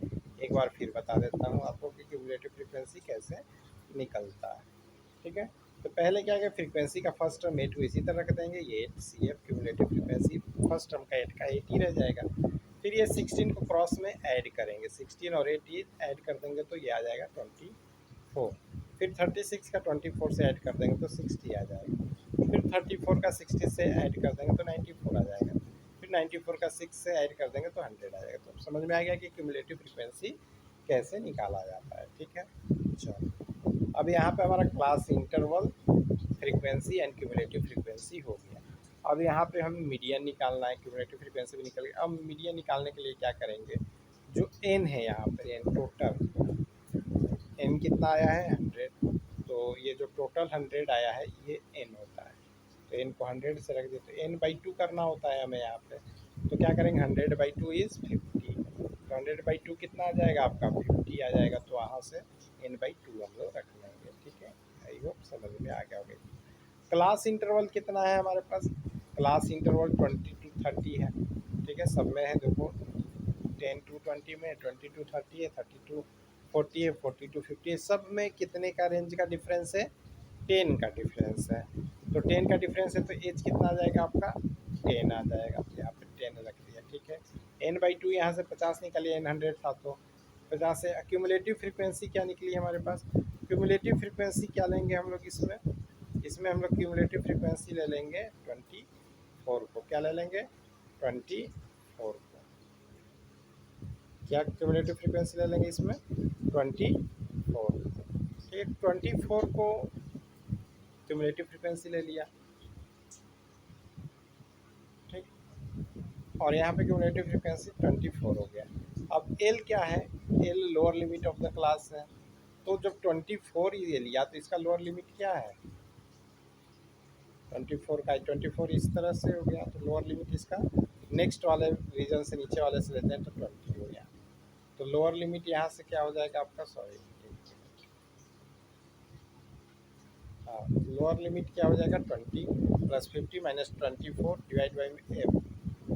एक बार फिर बता देता हूँ आपको कि क्यूमुलेटिव फ्रीक्वेंसी कैसे निकलता है। ठीक है, तो पहले क्या है, फ्रीक्वेंसी का फर्स्ट टर्म 8 को इसी तरह रख देंगे, ये 8 c f cumulative frequency first term का 8 का 8 ही रह जाएगा। फिर ये 16 को क्रॉस में ऐड करेंगे, 16 और 8 ये ऐड कर देंगे तो ये आ जाएगा 24। फिर 36 का 24 से ऐड कर देंगे तो 60 आ जाएगा। फिर 34 का 60 से ऐड कर देंगे तो 94 आ जाएगा। फिर 94 का 6 से ऐड कर देंगे तो 100 आ जाएगा। तो समझ में आ गया कि क्यूमुलेटिव फ्रीक्वेंसी कैसे निकाला जाता है। ठीक है, चलो अब यहाँ पे हमारा class interval, frequency and cumulative frequency हो गया। अब यहाँ पे हम मीडियन निकालना है, क्यूमुलेटिव फ्रीक्वेंसी भी निकल गई। अब मीडियन निकालने के लिए क्या करेंगे, जो एन है यहाँ पर, एन टोटल, एन कितना आया है 100, तो ये जो टोटल 100 आया है ये एन होता है। तो एन को 100 से रख देते, एन बाई 2 करना होता है हमें यहाँ पे। तो क्या करेंगे 100 बाई 2 इज़ 50, तो 100 बाई 2 कितना आ जाएगा आपका 50 आ जाएगा। तो वहाँ से एन बाई 2 हम लोग रख लेंगे। ठीक है, आई होप समझ में आ गया होगा। क्लास इंटरवल कितना है हमारे पास, क्लास इंटरवल 20 to 30 है। ठीक है, सब में है देखो, 10 to 20 में, 20 to 30 है, 30 to 40 है, 40 to 50 है। सब में कितने का रेंज का डिफरेंस है, 10 का डिफरेंस है। तो 10 का डिफरेंस है तो एज कितना आ जाएगा आपका 10 आ जाएगा। तो यहाँ पे 10 रख दिया। ठीक है, एन बाई 2 यहाँ से 50 निकलिए, एन 100 था तो 50 से क्यूमुलेटिव फ्रीक्वेंसी क्या निकली हमारे पास, क्यूमुलेटिव फ्रीक्वेंसी क्या लेंगे हम लोग इसमें, इसमें हम लोग क्यूमुलेटिव फ्रीक्वेंसी ले लेंगे 24 को। क्या ले लेंगे 24 को, क्या क्यूमुलेटिव फ्रीक्वेंसी ले लेंगे इसमें 24। ठीक है, 24 को क्यूमुलेटिव फ्रीक्वेंसी ले लिया। ठीक, और यहाँ पे क्यूमुलेटिव फ्रीक्वेंसी 24 हो गया। अब एल क्या है, L lower limit of the class है। तो जब 24 ये लिया तो इसका लोअर लिमिट क्या है 24 का, 24 इस तरह से हो गया। तो लोअर लिमिट इसका नेक्स्ट वाले रीजन से नीचे वाले से लेते हैं तो 20 हो गया। तो लोअर लिमिट यहाँ से क्या हो जाएगा आपका, सॉरी हाँ, लोअर लिमिट क्या हो जाएगा 20 plus 50 minus 24 divide by F.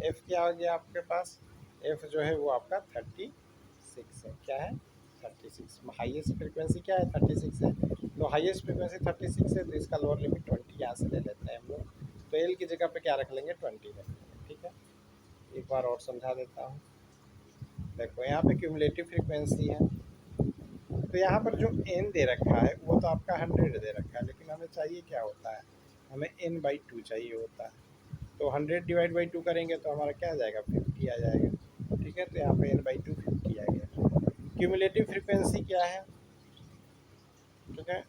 F क्या हो गया आपके पास, एफ जो है वो आपका 36 है। क्या है 36, हाईएस्ट फ्रीक्वेंसी क्या है 36 है। तो हाईएस्ट फ्रीक्वेंसी 36 है तो इसका लोअर लिमिट 20 यहाँ से ले लेते हैं हम लोग। तो एल की जगह पे क्या रख लेंगे 20 रख लेंगे। ठीक है, एक बार और समझा देता हूँ। देखो यहाँ पे क्यूमुलेटिव फ्रीक्वेंसी है, तो यहाँ पर जो एन दे रखा है वो तो आपका 100 दे रखा है, लेकिन हमें चाहिए क्या होता है, हमें एन बाई 2 चाहिए होता है। तो 100 डिवाइड बाई 2 करेंगे तो हमारा क्या आ जाएगा 50 आ जाएगा। ठीक है, तो यहाँ पे एन बाई 2 50 आ गया। क्यूमुलेटिव फ्रीक्वेंसी क्या है, ठीक है।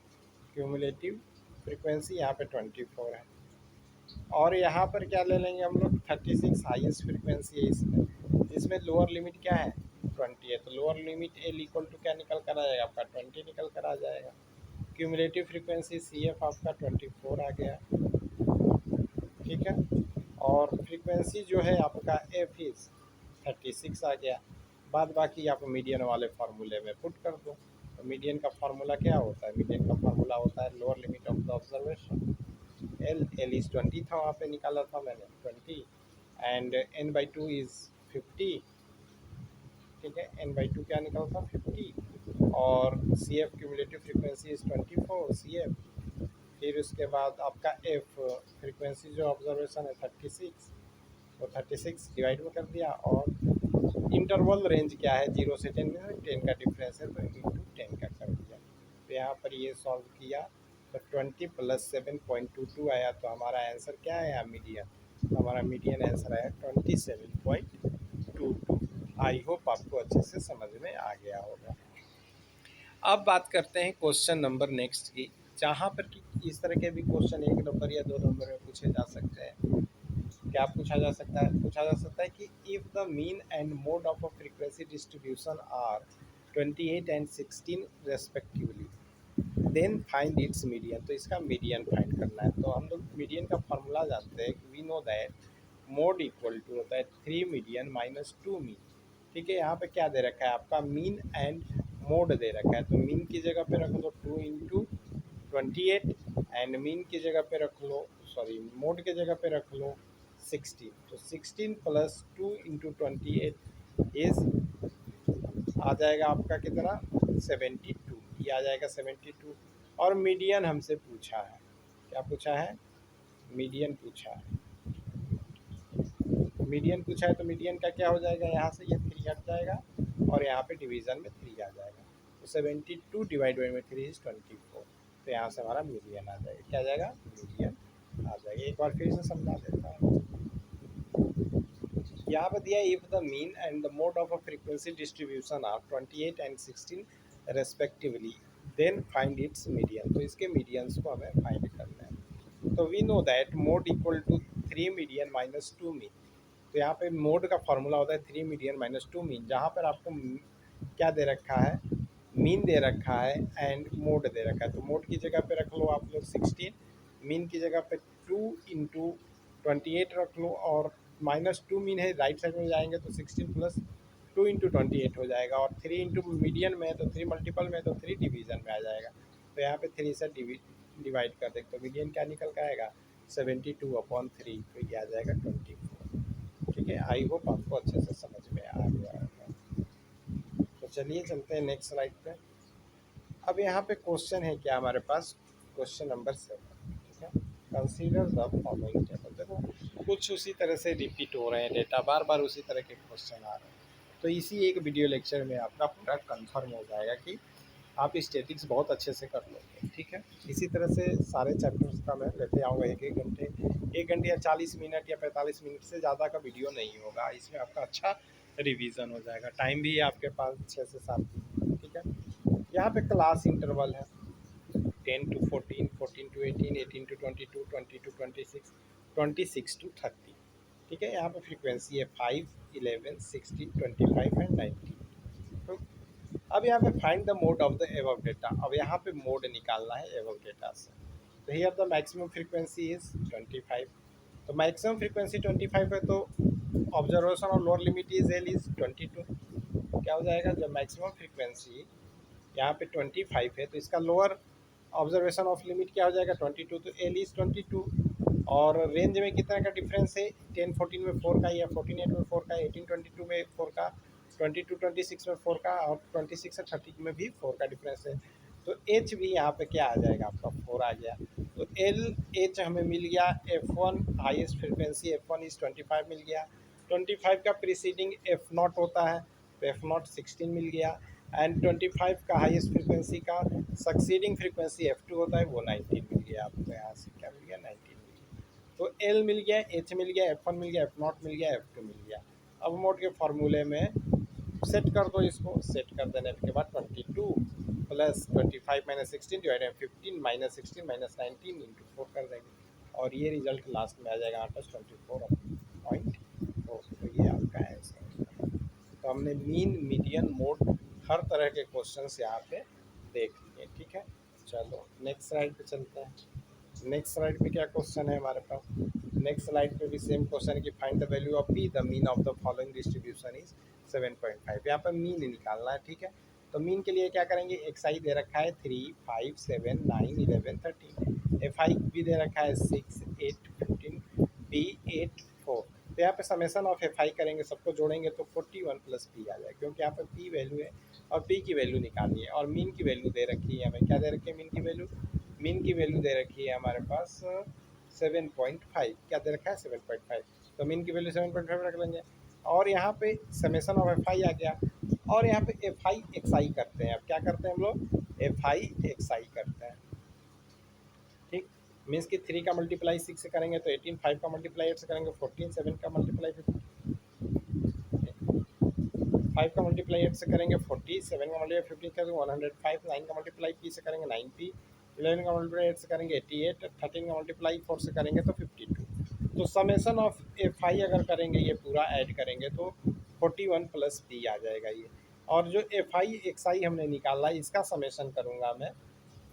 क्यूमुलेटिव फ्रीक्वेंसी यहाँ पे 24 है, और यहाँ पर क्या ले लेंगे हम लोग, 36 हाईएस्ट फ्रीक्वेंसी है इसमें। इसमें लोअर लिमिट क्या है, 20 है, तो lower limit l equal to क्या निकल कर आ जाएगा आपका, 20 निकल कर आ जाएगा। क्यूमुलेटिव फ्रीक्वेंसी सी एफ आपका 24 आ गया, ठीक है। और फ्रीक्वेंसी जो है आपका एफ इज 36 आ गया। बाद बाकी आप मीडियन वाले फार्मूले में पुट कर दो। तो मीडियन का फार्मूला क्या होता है, मीडियन का फार्मूला होता है lower limit of the observation, l is 20 था, वहाँ पे निकाला था मैंने 20, and n by two is 50, ठीक है। एन बाई टू क्या निकला था, 50, और c f cumulative frequency is 24 c f. फिर उसके बाद आपका एफ फ्रीक्वेंसी जो ऑब्जर्वेशन है 36, तो 36 डिवाइड में कर दिया, और इंटरवल रेंज क्या है 0 से 10 में, 10 का डिफरेंस है तो इंटू 10 का कर दिया। तो यहाँ पर ये सॉल्व किया तो 20 + 7.22 आया, तो हमारा आंसर क्या आया, मीडियन। तो हमारा मीडियन आंसर आया 27.22। आई होप आपको अच्छे से समझ में आ गया होगा। अब बात करते हैं क्वेश्चन नंबर नेक्स्ट की, जहाँ पर कि इस तरह के भी क्वेश्चन 1 नंबर या 2 नंबर में पूछे जा सकते हैं। क्या पूछा जा सकता है, पूछा जा सकता है कि if the mean and mode of a frequency distribution are 28 and 16 respectively, then find its median. तो इसका मीडियन फाइंड करना है। तो हम लोग मीडियन का फॉर्मूला जानते हैं, we know that mode equal to होता है 3 मीडियन माइनस 2 मीन, ठीक है। यहाँ पे क्या दे रखा है आपका, मीन एंड मोड दे रखा है, तो मीन की जगह पे रख लो 2 इंटू 28, एंड मीन की जगह पे रख लो, सॉरी मोड की जगह पे रख लो 16, तो 16 + 2 इंटू 28 इज आ जाएगा आपका कितना, 72, ये आ जाएगा 72। और मीडियन हमसे पूछा है, क्या पूछा है, मीडियन पूछा है। मीडियन पूछा है तो मीडियन का क्या हो जाएगा, यहाँ से ये 3 हट जाएगा, और यहाँ पे डिवीज़न में 3 आ जाएगा, तो 72 डिवाइड बाई 3 इज 24, तो यहाँ से हमारा मीडियन आ जाएगा, क्या आ जाएगा, मीडियन आ जाएगा। एक बार फिर से समझा देता हूँ। यहाँ पर दिया if the mean and the mode of a frequency distribution are 28 and 16 respectively, then find its median. तो इसके मीडियंस को हमें फाइंड करना है। तो we know that mode equal to 3 median minus 2 mean. तो यहाँ पे मोड का फॉर्मूला होता है 3 मीडियन माइनस 2 मीन, जहाँ पर आपको क्या दे रखा है, मीन दे रखा है एंड मोड दे रखा है। तो मोड की जगह पे रख लो आप लोग 16, मीन की जगह पे 2 इंटू 28 रख लो, और -2 मीन है, राइट साइड में जाएंगे तो 16 + 2 इंटू 28 हो जाएगा, और 3 इंटू मीडियन में है तो 3 मल्टीपल में तो 3 डिवीज़न में आ जाएगा, तो यहाँ पे 3 से डिवाइड कर दे तो मीडियन क्या निकल के आएगा, 72/3, तो ये आ जाएगा 24, ठीक है। आई होप आपको अच्छे से समझ में आ गया होगा। तो चलिए चलते हैं नेक्स्ट स्लाइड पे। अब यहाँ पे क्वेश्चन है क्या हमारे पास, क्वेश्चन नंबर 7, ठीक है। Consider the following table. देखो कुछ उसी तरह से रिपीट हो रहे हैं डेटा, बार बार उसी तरह के क्वेश्चन आ रहे हैं, तो इसी एक वीडियो लेक्चर में आपका पूरा कंफर्म हो जाएगा कि आप स्टैटिक्स बहुत अच्छे से कर लोगे, ठीक है। इसी तरह से सारे चैप्टर्स का मैं लेते आऊँगा, एक घंटे या 40 मिनट या 45 मिनट से ज़्यादा का वीडियो नहीं होगा, इसमें आपका अच्छा रिवीजन हो जाएगा। टाइम भी है आपके पास 6 से 7 दिन, ठीक है। यहाँ पे क्लास इंटरवल है 10 to 14, 14 to 18, 18 to 22, 20 to 26, 26 to 30, ठीक है। यहाँ पे फ्रीक्वेंसी है 5, 11, 16, 25 एंड 19। तो अब यहाँ पे find the mode of the above data. अब यहाँ पे मोड निकालना है एबव डेटा से। तो here the maximum frequency is 25, तो मैक्सिमम फ्रीक्वेंसी 25 है, तो ऑब्जर्वेशन और lower limit is L is 22। क्या हो जाएगा, जब मैक्सिमम फ्रीक्वेंसी यहाँ पे 25 है तो इसका लोअर ऑब्जर्वेशन ऑफ लिमिट क्या हो जाएगा 22, तो एल इज 22। और रेंज में कितना का डिफरेंस है, 10 14 में 4 का, या 14 8 में 4 का, 18 22 में 4 का, 22 26 में 4 का, और 26 से 30 में भी 4 का डिफरेंस है। तो एच भी यहाँ पे क्या आ जाएगा आपका 4 आ गया। तो एल एच हमें मिल गया, F1 highest frequency F1 is 25 मिल गया, 25 का प्रीसीडिंग F0 होता है तो F0 16 मिल गया, एंड 25 का हाईएस्ट फ्रिक्वेंसी का सक्सीडिंग फ्रिक्वेंसी F2 होता है वो 19 मिल गया आपको, यहाँ से क्या मिल गया 19 मिल गया। तो L मिल गया, H मिल गया, F1 मिल गया, F0 मिल गया, F2 मिल गया। अब मोड के फार्मूले में सेट कर दो इसको, सेट कर देने के बाद 22 plus 25 minus 16 divided 15 minus 16 minus 19 into 4 कर देंगे और ये रिजल्ट लास्ट में आ जाएगा हमारे पास 24.4। तो ये आपका आंसर है। तो हमने मीन मीडियन मोड हर तरह के क्वेश्चंस यहाँ पे देख लिए, ठीक है। चलो नेक्स्ट स्लाइड पे चलते हैं। नेक्स्ट स्लाइड पे क्या क्वेश्चन है हमारे पास? नेक्स्ट स्लाइड पे भी सेम क्वेश्चन है कि find the value of P, the mean of the following distribution is 7.5। यहाँ पर मीन निकालना है, ठीक है। तो मीन के लिए क्या करेंगे, एक्स आई दे रखा है 3, 5, 7, 9, 11, 13, एफ आई भी दे रखा है 6, 8, 15, पी 8, 4। तो यहाँ पे समेसन ऑफ एफ आई करेंगे, सबको जोड़ेंगे तो 41 प्लस पी आ जाएगा, क्योंकि यहाँ पे पी वैल्यू है और पी की वैल्यू निकालनी है। और मीन की वैल्यू दे रखी है हमें, क्या दे रखी है मीन की वैल्यू? मीन की वैल्यू दे रखी है हमारे पास 7.5। क्या दे रखा है? 7.5। तो मीन की वैल्यू 7.5 रख लेंगे। और यहाँ पे समेसन ऑफ एफ आई आ गया और यहाँ पे एफ आई एक्स आई करते हैं। अब क्या करते हैं हम लोग? एफ आई एक्स आई करते हैं, ठीक। मीन्स कि 3 का मल्टीप्लाई 6 से करेंगे तो 18, 5 का मल्टीप्लाई 8 से करेंगे 14, 7 का मल्टीप्लाई 5 का मल्टीप्लाई 8 से करेंगे 40, 7 का मल्टीप्लाई 15 करेंगे 105, 9 का मल्टीप्लाई पी से करेंगे 90, 11 का मल्टीप्लाई 8 से करेंगे 88, 13 का मल्टीप्लाई 4 से करेंगे तो 52। तो समेसन ऑफ एफ आई अगर करेंगे, ये पूरा ऐड करेंगे तो 41 प्लस पी आ जाएगा ये। और जो एफ आई एक्स आई हमने निकाला है, इसका समेसन करूँगा मैं,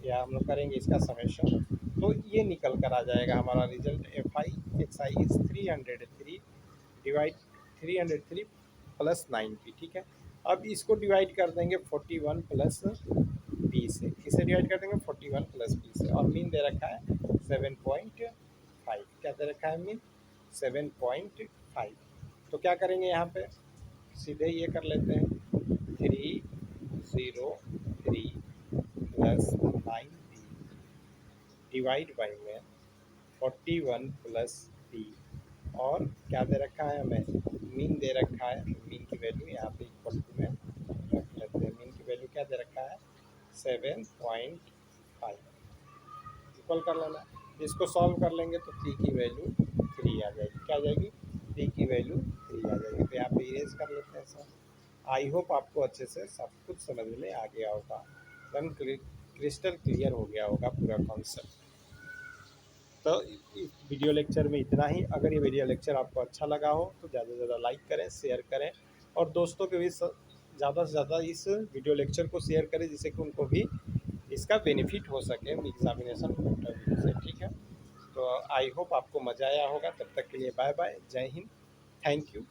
या हम लोग करेंगे इसका समेशन, तो ये निकल कर आ जाएगा हमारा result. F I X I is 303 divide 303 plus 90, ठीक है। अब इसको डिवाइड कर देंगे 41 प्लस पी से, किसे डिवाइड कर देंगे? 41 प्लस पी से। और मीन दे रखा है 7.5। क्या दे रखा है मीन? 7.5। तो क्या करेंगे यहाँ पे? सीधे ये कर लेते हैं 303 प्लस 90 डिवाइड बाई में 41 प्लस पी। और क्या दे रखा है हमें? मीन दे रखा है। मीन की वैल्यू यहाँ पे इक्वल टू में रख लेते हैं। मीन की वैल्यू क्या दे रखा है? 7.5 इक्वल कर लेना। इसको सॉल्व कर लेंगे तो पी की वैल्यू 3 आ जाएगी। क्या आ जाएगी? पी की वैल्यू 3 आ जाएगी। तो यहाँ पे इरेज कर लेते हैं सर। आई होप आपको अच्छे से सब कुछ समझ में आ गया होगा, एकदम क्रिस्टल क्लियर हो गया होगा पूरा कॉन्सेप्ट। तो इस वीडियो लेक्चर में इतना ही। अगर ये वीडियो लेक्चर आपको अच्छा लगा हो तो ज़्यादा से ज़्यादा लाइक करें, शेयर करें और दोस्तों के भी ज़्यादा से ज़्यादा इस वीडियो लेक्चर को शेयर करें, जिससे कि उनको भी इसका बेनिफिट हो सके एग्जामिनेशन पॉइंट ऑफ व्यू से, ठीक है। तो आई होप आपको मज़ा आया होगा। तब तक के लिए बाय बाय, जय हिंद, थैंक यू।